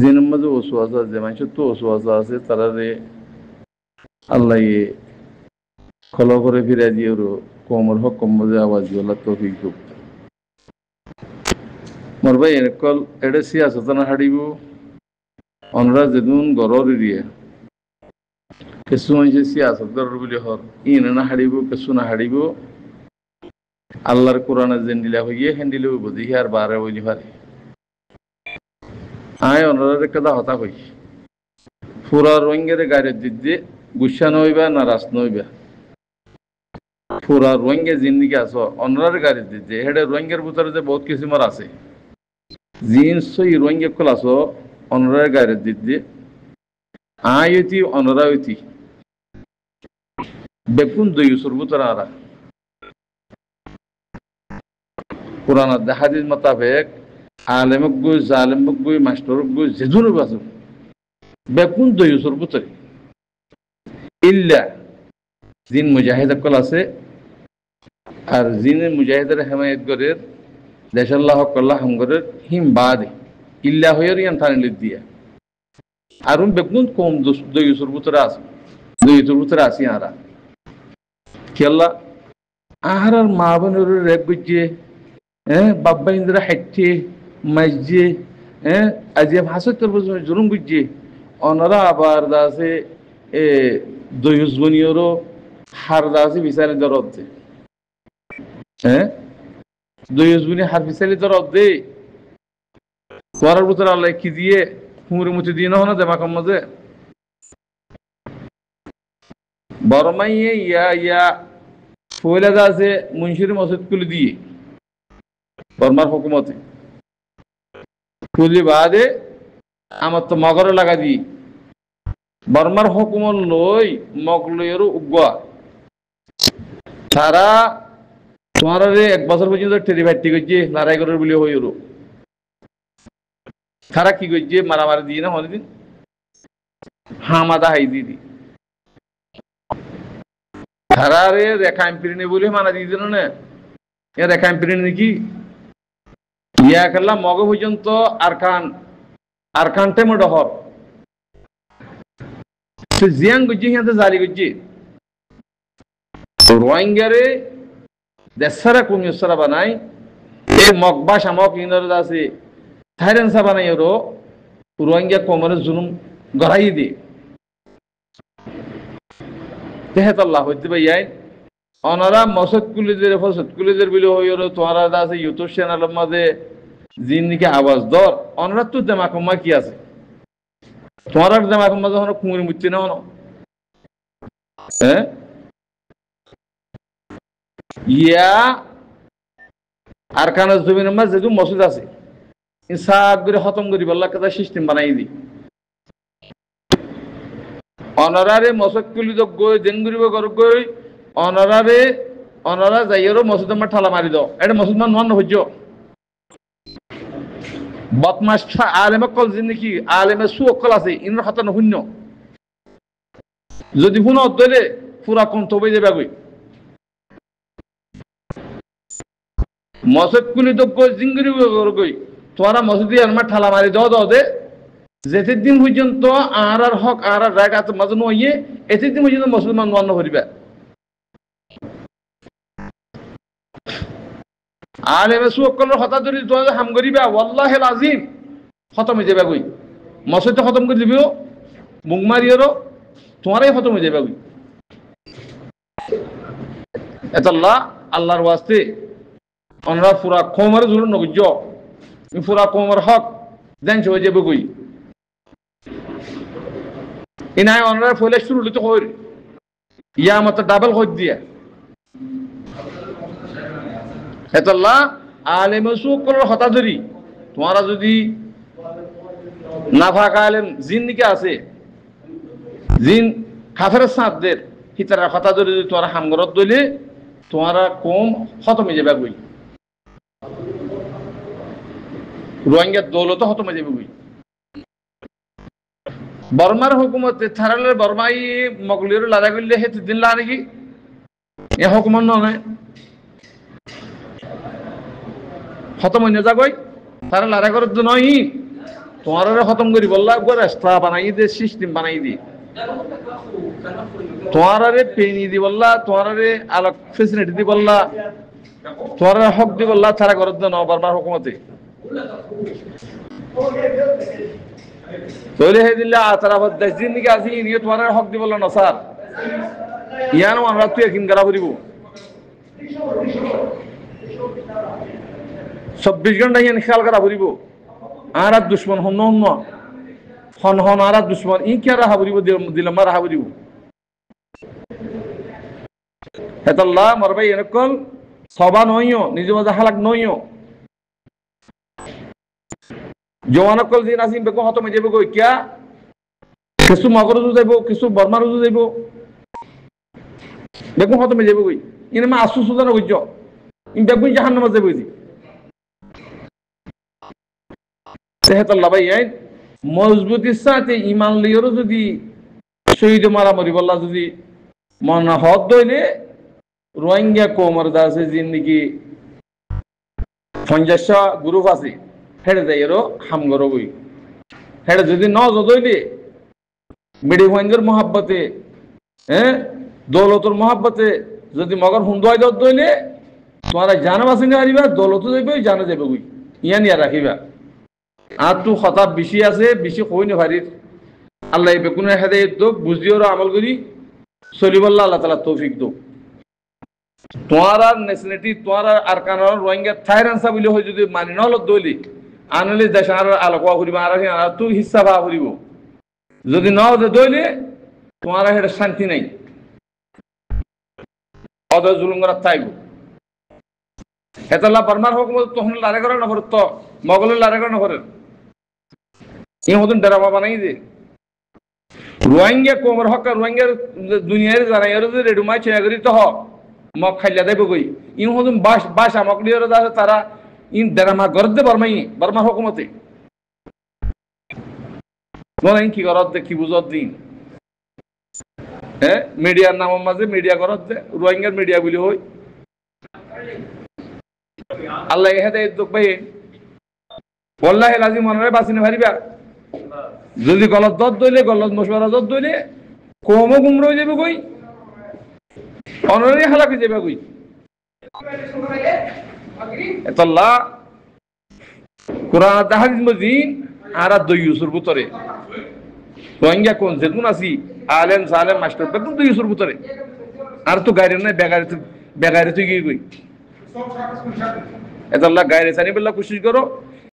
জিনের মাঝে ওসওয়াসা আছে, মানুষের তো ওসওয়াসা আছে, তারারে আল্লাহ খলো করে ফিরে দিয়ে কোমর হক কম্মজে আওয়াজ বলা তৌফিক হোক। মোর ভাই এনেকল এটা সিয়াসত না হারিব অনরা যেদিন গরর এরিয়া কিছু মানুষের সিয়াসত গরর বলে হর ইনে না হারিব কিছু না হারিব আল্লাহর কোরআনে জেন্ডিলা হইয়ে হেন্ডিলে হইব দেখি আর বারে বলি পারে আয় অনরার একটা হতা হই পুরা রোহিঙ্গারে গাড়ির দিতে গুসা নইবা না রাস নইবা পুরা রোহিঙ্গা জিন্দিগি আছো অনরার গাড়ির দিতে হেডে রোহিঙ্গার ভিতরে যে বহুত কিসিমার আছে জিন্স রোহিঙ্গা কল আছো অনরার গাড়ির দিতে আয়তি অনরায়তি বেকুন দইসুর ভিতরে আরা কোরআন হাদিস মোতাবেক আলেমক গই জালেমক গই মাস্টারক গই যেজুর বাজু বেকুন দইসুর ভিতরে ইল্লা জিন মুজাহিদ কল আছে আর জিনে মুজাহিদের হেমায়ত গরের দেশাল্লাহ কল্লাহ হামগরের হিম বাদে ইল্লা হইয়ার ইয়ান থানিল দিয়া আর বেকুন কম দইসুর ভিতরে আছে দইসুর ভিতরে আসি আরা কেল্লা আহার আর মা বোনের রেপ গুজিয়ে বাব্বা ইন্দ্রা হাইটে মাইজে আজিয়া ভাষা তোর জুরুম গুজিয়ে অনারা আবার দাসে দইস বনিয়রও হার দাসে বিচারে দরদ দে দইস বনি হার বিচারে দরদ দে করার ভিতরে আল্লাহ কি দিয়ে কুমুরে মুচি দিয়ে না দেমা কম মাঝে বরমাইয়ে ইয়া ফয়লা আছে মুন্সির মসজিদ কুলি দিয়ে বর্মার হুকুমতে কুলি বাদে আমার তো মগরে লাগা দি বর্মার হুকুমত লই মগলয়েরও উগ্গা তারা তোমার এক বছর পর্যন্ত ঠেরি ভাইটি করছে লড়াই করার বলে হইরো তারা কি করছে মারামারি দিয়ে না হদিন হামাদা হাই দিদি তারারে রেখা এম্পিরিনে বলে মানা দিয়ে দিল না এ রেখা এম্পিরিনে নাকি ইয়া খেলা মগ পর্যন্ত আরকান টেমো ডহর জিয়াং গুজি হিয়াতে জারি গুজি রোহিঙ্গারে দেশারা কুমিয়সারা বানাই এ মগবা শামক ইনর আছে থাইরেন্সা বানাই ওরো রোহিঙ্গা কোমরে জুলুম গড়াই দি তেহেতাল্লাহ হইতে ভাইয়াই অনারা মসদ কুলিদের বিলে হইরো তোহারা আছে ইউটিউব চ্যানেলের মাঝে জিন্দিকে আওয়াজ দর অনারা তো দেমাকম্মা কি আছে তোমার দেমাকম্মা যখন কুমুরি মুচ্ছি না হন ইয়া আর কানা জমিনের মাঝে যেহেতু মসজিদ আছে ইনসাফ করে খতম করি বললা কাদা সিস্টেম বানাই দি অনারারে মসজিদ কুলি তো গই জেনগুরিব গর গই অনারা যাইয়েরও মসজিদ আমার ঠালা মারি দাও এটা মুসলমান নন হইজ বদমাস আলেম অকল জিন্দিগি আলেমে সু অকল আছে ইনর হাত শূন্য যদি শুন অধ্যলে পুরা কণ্ঠ বই যাবে গই মসজিদ কুলি তো গই জিঙ্গুরিব গর গই তোরা মসজিদ আমার ঠালা মারি দাও দে যেতে দিন পর্যন্ত আর হক আর জায়গা মাঝে নইয়ে এতে দিন পর্যন্ত মুসলমান নন হরিবা আলেমে সুকলের হতা যদি তোরা হাম করিবা ওয়াল্লাহিল আযীম খতম হয়ে যাবে গই মসজিদ খতম করে দিবিও মুখ মারিয়েরও তোমারই খতম হয়ে যাবে গই এতাল্লাহ আল্লাহর ওয়াস্তে অনরা পুরা কোমর জুল নগজ পুরা কোমর হক দেন হয়ে যাবে গই ইনায় অনরা ফলে শুরু হতে হয় ইয়া মত ডাবল হয়ে দিয়া এতাল্লাহ আলেমে সুকলের হতা ধরি তোমরা যদি নাফাক আলেম জিন্দিকে আছে জিন কাফের সাথদের হিতারা হতা ধরি যদি তোমরা হামগরত দইলে তোমরা কম খতম হয়ে যাবে গই রোহিঙ্গার দৌলত খতম হয়ে যাবে গই বর্মার হুকুমতে থারালের বর্মাই মগলির লাদা করলে হে দিন লা নাকি এ হুকুমত নয় খতম হয়ে যাগই তারা লারা করার তো নয় তোমার খতম করি বললা একবার রাস্তা বানাই দে, সিস্টেম বানাই দি, তোমার পেনি দি বললা, তোমার আলোক ফেসিলিটি দি বললা, তোমার হক দি বললা, তারা ঘর বারবার হুকুমতে তৈরি হয়ে দিলে তারা দেশ দিন দিকে আসি নিয়ে তোমার হক দি বললো না স্যার ইয়ানো আমরা তুই একিন করা করিব 24 ঘন্টা ইয়ান খেয়াল করা করিব আর দুশ্মন হন হন হন হন আর দুশ্মন ই কে রাহা করিব দিলাম রাহা করিব হেতাল্লাহ মরবাই এরকম সবা নইও নিজ মাঝে হালাক নইও জওয়ানকল দিন আসিম বেকো হতমে যাবে গই কিয়া কিছু মগরজু যাইব কিছু বর্মারজু যাইব বেকো হতমে যাবে গই ইনমা আসু সুদান হইজ ইন বেকুই জাহান্নামে যাবে গই সেহেতাল্লাহ ভাই আইন মজবুতির সাথে ইমান লিয়রও যদি শহীদ মারামারি বললা যদি মন হদ দইলে রোহিঙ্গা কোমর দাসে জিন্দিগি 50টা গ্রুপ আছে হেড়ে দেয় এরও হামগর বই হেড়ে যদি ন যদইলে মিডি ওয়াইন্ডের মহাব্বতে হ্যাঁ দৌলতর মহাব্বতে যদি মগর হুন্দুয়াই দইলে তোমার জানা বাসিনে হারিবা দৌলত যাইবে জানা যাবে বই ইয়া নিয়া রাখিবা আর তো খতাব বেশি আছে বেশি কই না ভারির আল্লাহ বেকুনের হেদায়েত দোক বুঝিওর আমল করি চলিবল্লাহ আল্লাহ তাআলা তৌফিক দোক তোমার নেশনালিটি তোমার আরকানর রোহিঙ্গা থাইরানসা বলি হয় যদি মানি নল দইলি আনলে দেশ আর আলোকা করিব আর তুই হিসাব করিব যদি ন দইলে তোমার হেটা শান্তি নাই অদ জুলুম করা থাইব হেতাল্লাহ বর্মার হুকুমত তখন লারে করে না করত মগলের লারে করে না করে এই মতন ডরামা বানাই দে রোহিঙ্গা কোমর হক রোহিঙ্গার দুনিয়ার জানা এর যদি রেডুমাই চেয়াগরি তো হ মগ খাইলা দেব গই ইন হদুম বাস আমক লিয়র দাসে তারা ইন ডরামা গরদে বর্মাই বর্মার হুকুমতে নয় কি করত দে কি বুঝত দিন হ্যাঁ মিডিয়ার নাম মাঝে মিডিয়া করত দে রোহিঙ্গার মিডিয়া বলি হই আল্লাহ হেদায়েত দোক ভাই ওয়াল্লাহি লাজিম মনরে বাসিনে ভারিবা যদি গলত দত দইলে গলত মশওয়ারা দত দইলে কোমো গুমরা হয়ে যাবে কই অনরে হালাকে যাবে কই এতাল্লাহ কোরআন হাদিস মজিদ আর দুইয়ুসুর ভিতরে রোহিঙ্গা কোন যেগুন আছি আলেম সালেম মাস্টার বেগুন দুইয়ুসুর ভিতরে আর তো গাইরে নাই বেগারে তুই গিয়ে কই এতাল্লাহ গাইরে সানি বল্লা কোশিশ করো